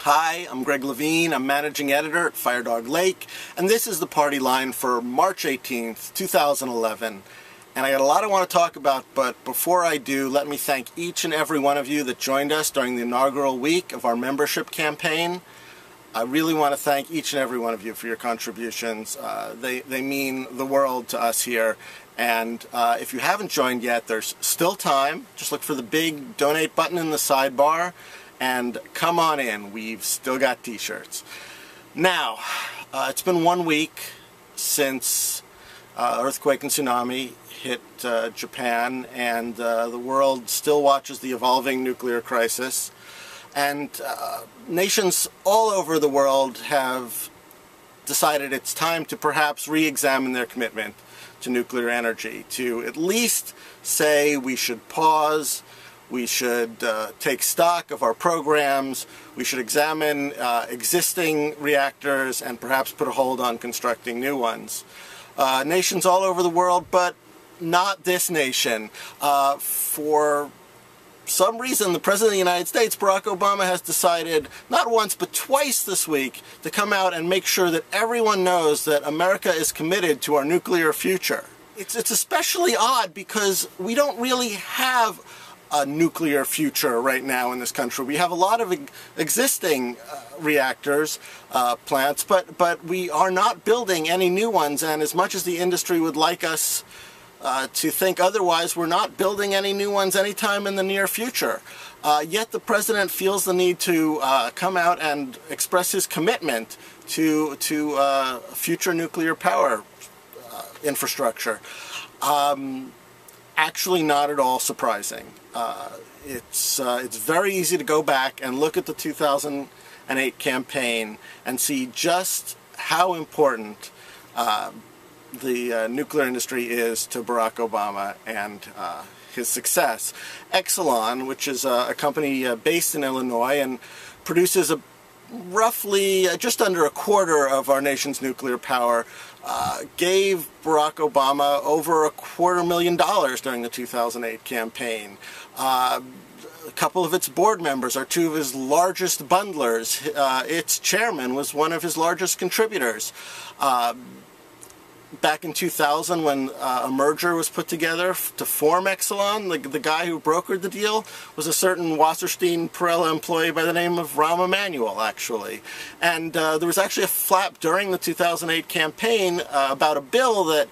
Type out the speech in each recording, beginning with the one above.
Hi, I'm Greg Levine. I'm managing editor at Firedog Lake, and this is the party line for March 18th, 2011. And I got a lot I want to talk about, but before I do, let me thank each and every one of you that joined us during the inaugural week of our membership campaign. I really want to thank each and every one of you for your contributions. They mean the world to us here. And if you haven't joined yet, there's still time. Just look for the big donate button in the sidebar and come on in. We've still got t-shirts. Now, it's been 1 week since earthquake and tsunami hit Japan, and the world still watches the evolving nuclear crisis. And nations all over the world have decided it's time to perhaps re-examine their commitment to nuclear energy, to at least say we should pause, we should take stock of our programs, we should examine existing reactors and perhaps put a hold on constructing new ones. Nations all over the world, but not this nation. For some reason, the President of the United States, Barack Obama, has decided, not once but twice this week, to come out and make sure that everyone knows that America is committed to our nuclear future. It's especially odd because we don't really have a nuclear future right now in this country. We have a lot of existing reactors, plants, but we are not building any new ones, and as much as the industry would like us to think otherwise, we're not building any new ones anytime in the near future. Yet the President feels the need to come out and express his commitment to future nuclear power infrastructure. Actually not at all surprising. It's very easy to go back and look at the 2008 campaign and see just how important the nuclear industry is to Barack Obama and his success. Exelon, which is a company based in Illinois and produces roughly just under a quarter of our nation's nuclear power, gave Barack Obama over $250,000 during the 2008 campaign. A couple of its board members are two of his largest bundlers. Its chairman was one of his largest contributors. Back in 2000, when a merger was put together to form Exelon, the guy who brokered the deal was a certain Wasserstein Perella employee by the name of Rahm Emanuel, actually. And there was actually a flap during the 2008 campaign about a bill that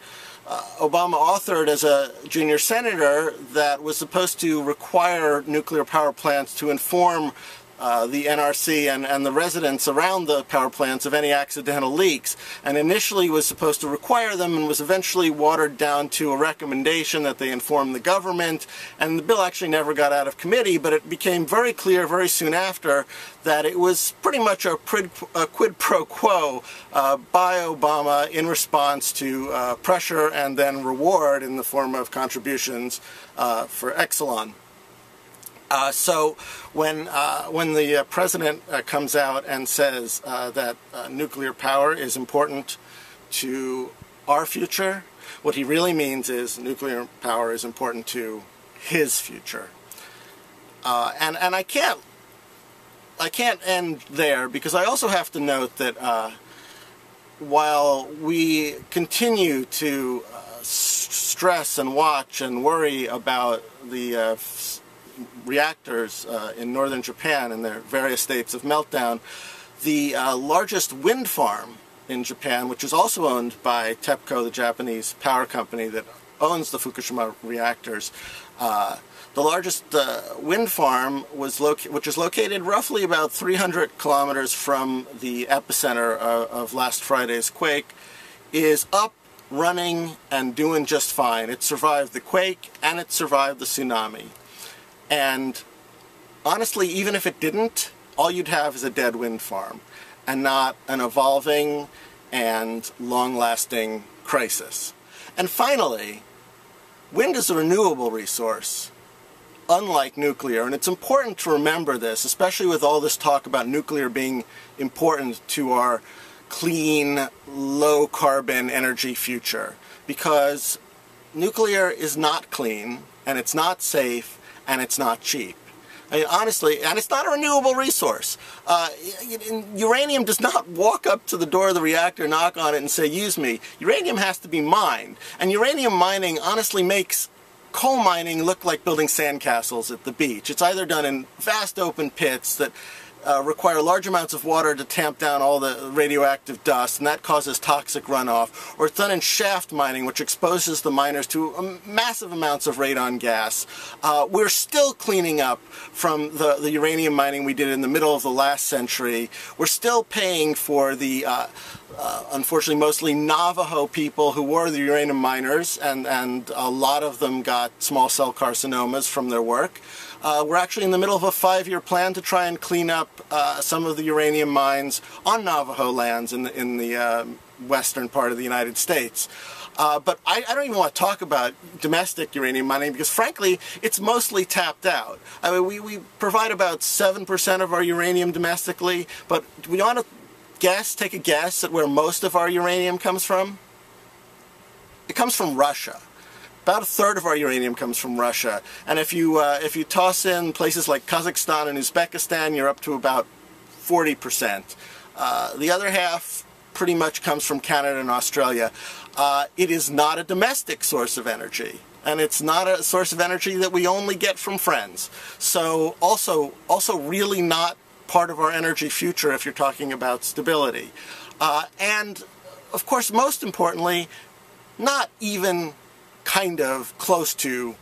Obama authored as a junior senator that was supposed to require nuclear power plants to inform the NRC and the residents around the power plants of any accidental leaks, and initially was supposed to require them and was eventually watered down to a recommendation that they inform the government, and the bill actually never got out of committee, but it became very clear very soon after that it was pretty much a quid pro quo by Obama in response to pressure and then reward in the form of contributions for Exelon. So when the President comes out and says that nuclear power is important to our future, what he really means is nuclear power is important to his future. And I can't end there, because I also have to note that while we continue to stress and watch and worry about the reactors in northern Japan and their various states of meltdown, the largest wind farm in Japan, which is also owned by TEPCO, the Japanese power company that owns the Fukushima reactors, the largest wind farm which is located roughly about 300 kilometers from the epicenter of last Friday's quake, is up, running, and doing just fine. It survived the quake and it survived the tsunami. And honestly, even if it didn't, all you'd have is a dead wind farm and not an evolving and long-lasting crisis. And finally, wind is a renewable resource, unlike nuclear, and it's important to remember this, especially with all this talk about nuclear being important to our clean, low-carbon energy future, because nuclear is not clean, and it's not safe, and it's not cheap. I mean, honestly, and it's not a renewable resource. Uranium does not walk up to the door of the reactor, knock on it, and say, use me. Uranium has to be mined. And uranium mining honestly makes coal mining look like building sandcastles at the beach. It's either done in vast open pits that require large amounts of water to tamp down all the radioactive dust, and that causes toxic runoff, or it's done in shaft mining, which exposes the miners to massive amounts of radon gas. We're still cleaning up from the uranium mining we did in the middle of the last century. We're still paying for the unfortunately mostly Navajo people who were the uranium miners, and a lot of them got small cell carcinomas from their work. We're actually in the middle of a 5-year plan to try and clean up some of the uranium mines on Navajo lands in the western part of the United States. But I don't even want to talk about domestic uranium mining because, frankly, it's mostly tapped out. I mean, we provide about 7% of our uranium domestically, but do we want to take a guess at where most of our uranium comes from? It comes from Russia. About a third of our uranium comes from Russia, and if you toss in places like Kazakhstan and Uzbekistan, you're up to about 40%. The other half pretty much comes from Canada and Australia. It is not a domestic source of energy, and it's not a source of energy that we only get from friends. So also really not part of our energy future if you're talking about stability. And of course, most importantly, not even kind of close to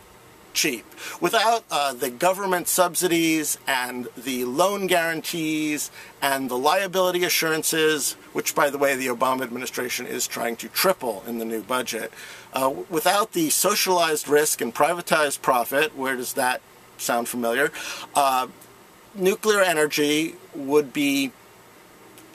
cheap. Without the government subsidies and the loan guarantees and the liability assurances, which by the way the Obama administration is trying to triple in the new budget, without the socialized risk and privatized profit, where does that sound familiar, nuclear energy would be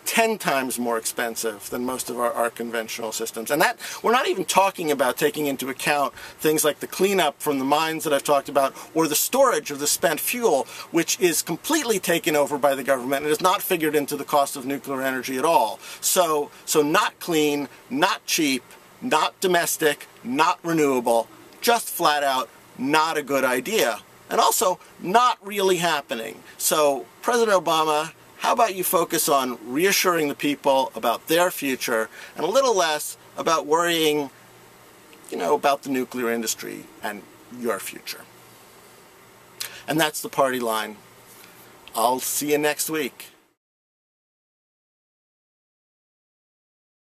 10 times more expensive than most of our conventional systems. And that, we're not even talking about taking into account things like the cleanup from the mines that I've talked about, or the storage of the spent fuel, which is completely taken over by the government and is not figured into the cost of nuclear energy at all. So not clean, not cheap, not domestic, not renewable, just flat out not a good idea. And also not really happening. So President Obama, how about you focus on reassuring the people about their future and a little less about worrying, about the nuclear industry and your future. And that's the party line. I'll see you next week.